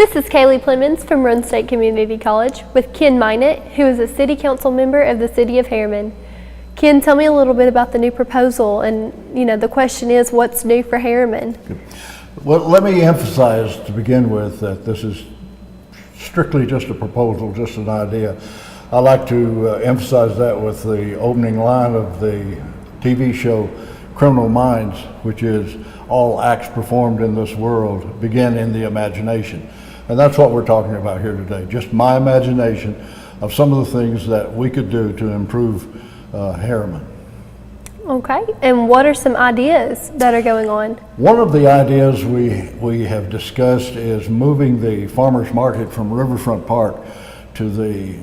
This is Kaylee Plemons from Run State Community College with Ken Mynatt, who is a City Council member of the City of Harriman. Ken, tell me a little bit about the new proposal, and the question is, what's new for Harriman? Well, let me emphasize to begin with that this is strictly just a proposal, just an idea. I like to emphasize that with the opening line of the TV show Criminal Minds, which is all acts performed in this world begin in the imagination. And that's what we're talking about here today, just my imagination of some of the things that we could do to improve Harriman. Okay, and what are some ideas that are going on? One of the ideas we have discussed is moving the farmers market from Riverfront Park to the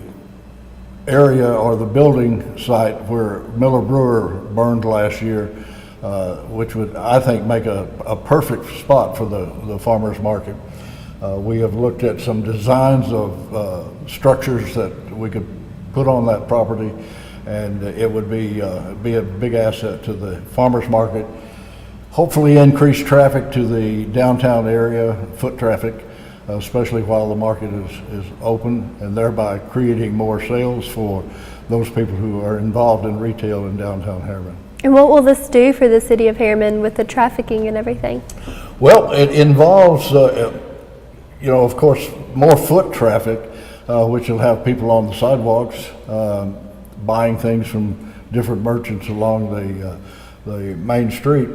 area or the building site where Miller Brewer burned last year, which would, I think, make a perfect spot for the farmers market. We have looked at some designs of structures that we could put on that property, and it would be a big asset to the farmers market. Hopefully increase traffic to the downtown area, foot traffic, especially while the market is open, and thereby creating more sales for those people who are involved in retail in downtown Harriman. And what will this do for the City of Harriman with the trafficking and everything? Well, it involves, of course, more foot traffic, which will have people on the sidewalks buying things from different merchants along the main street.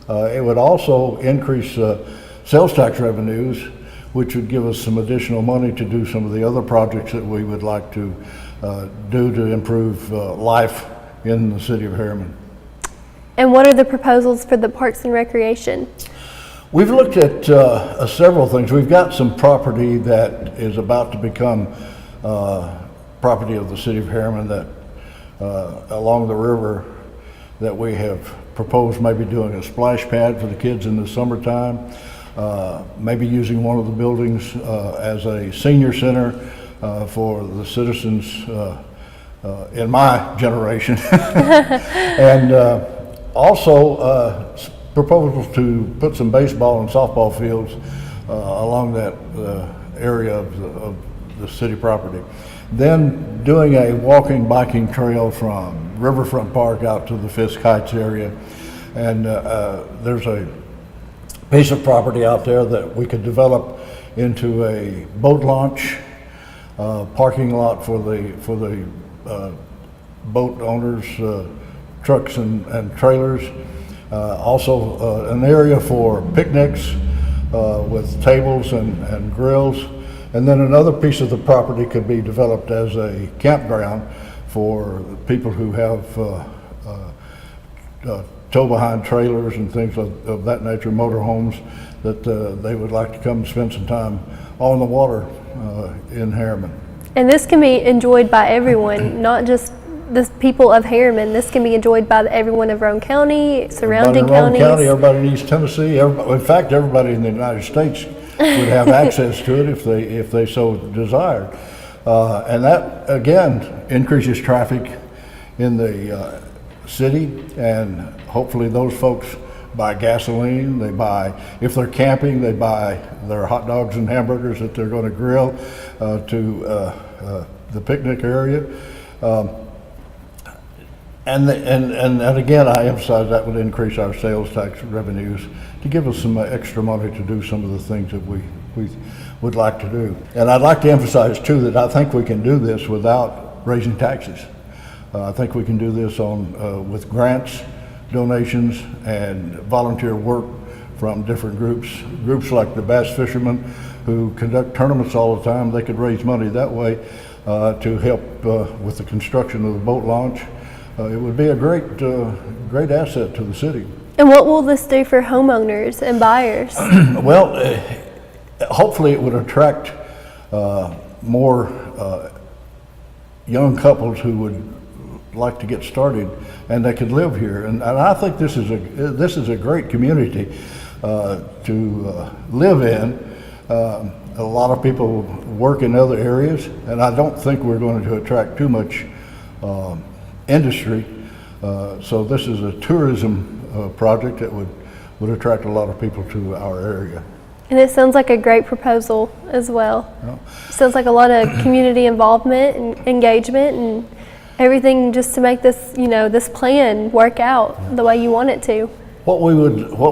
It would also increase sales tax revenues, which would give us some additional money to do some of the other projects that we would like to do to improve life in the City of Harriman. And what are the proposals for the Parks and Recreation? We've looked at several things. We've got some property that is about to become property of the City of Harriman that along the river that we have proposed maybe doing a splash pad for the kids in the summertime, maybe using one of the buildings as a senior center for the citizens in my generation. And also proposals to put some baseball and softball fields along that area of the city property. Then doing a walking, biking trail from Riverfront Park out to the Fisk Heights area. And there's a piece of property out there that we could develop into a boat launch, parking lot for the boat owners, trucks and trailers. Also an area for picnics with tables and grills. And then another piece of the property could be developed as a campground for people who have tow-behind trailers and things of that nature, motorhomes, that they would like to come spend some time on the water in Harriman. And this can be enjoyed by everyone, not just the people of Harriman. This can be enjoyed by everyone of Roane County, surrounding counties. Everybody in East Tennessee, in fact, everybody in the United States would have access to it if they so desired. And that, again, increases traffic in the city, and hopefully those folks buy gasoline, if they're camping, they buy their hot dogs and hamburgers that they're going to grill to the picnic area. And again, I emphasize that would increase our sales tax revenues to give us some extra money to do some of the things that we would like to do. And I'd like to emphasize too that I think we can do this without raising taxes. I think we can do this with grants, donations, and volunteer work from different groups. Groups like the bass fishermen who conduct tournaments all the time, they could raise money that way to help with the construction of the boat launch. It would be a great asset to the city. And what will this do for homeowners and buyers? Well, hopefully it would attract more young couples who would like to get started, and they could live here. And I think this is a great community to live in. A lot of people work in other areas, and I don't think we're going to attract too much industry. So this is a tourism project that would attract a lot of people to our area. And it sounds like a great proposal as well. Yeah. Sounds like a lot of community involvement and engagement and everything just to make this, this plan work out the way you want it to. What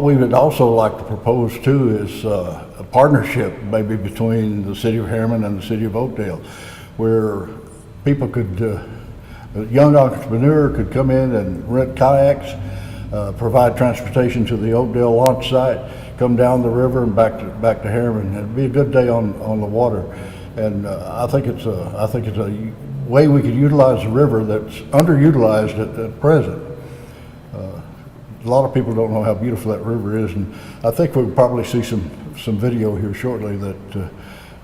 we would also like to propose too is a partnership maybe between the city of Harriman and the city of Oakdale, where people could, a young entrepreneur could come in and rent kayaks, provide transportation to the Oakdale launch site, come down the river and back to Harriman. It'd be a good day on the water, and I think it's a way we could utilize the river that's underutilized at present. A lot of people don't know how beautiful that river is, and I think we'll probably see some video here shortly that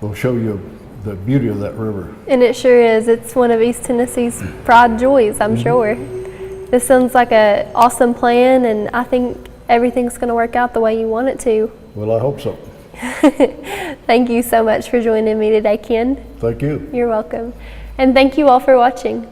will show you the beauty of that river. And it sure is. It's one of East Tennessee's pride joys, I'm sure. This sounds like an awesome plan, and I think everything's going to work out the way you want it to. Well, I hope so. Thank you so much for joining me today, Ken. Thank you. You're welcome. And thank you all for watching.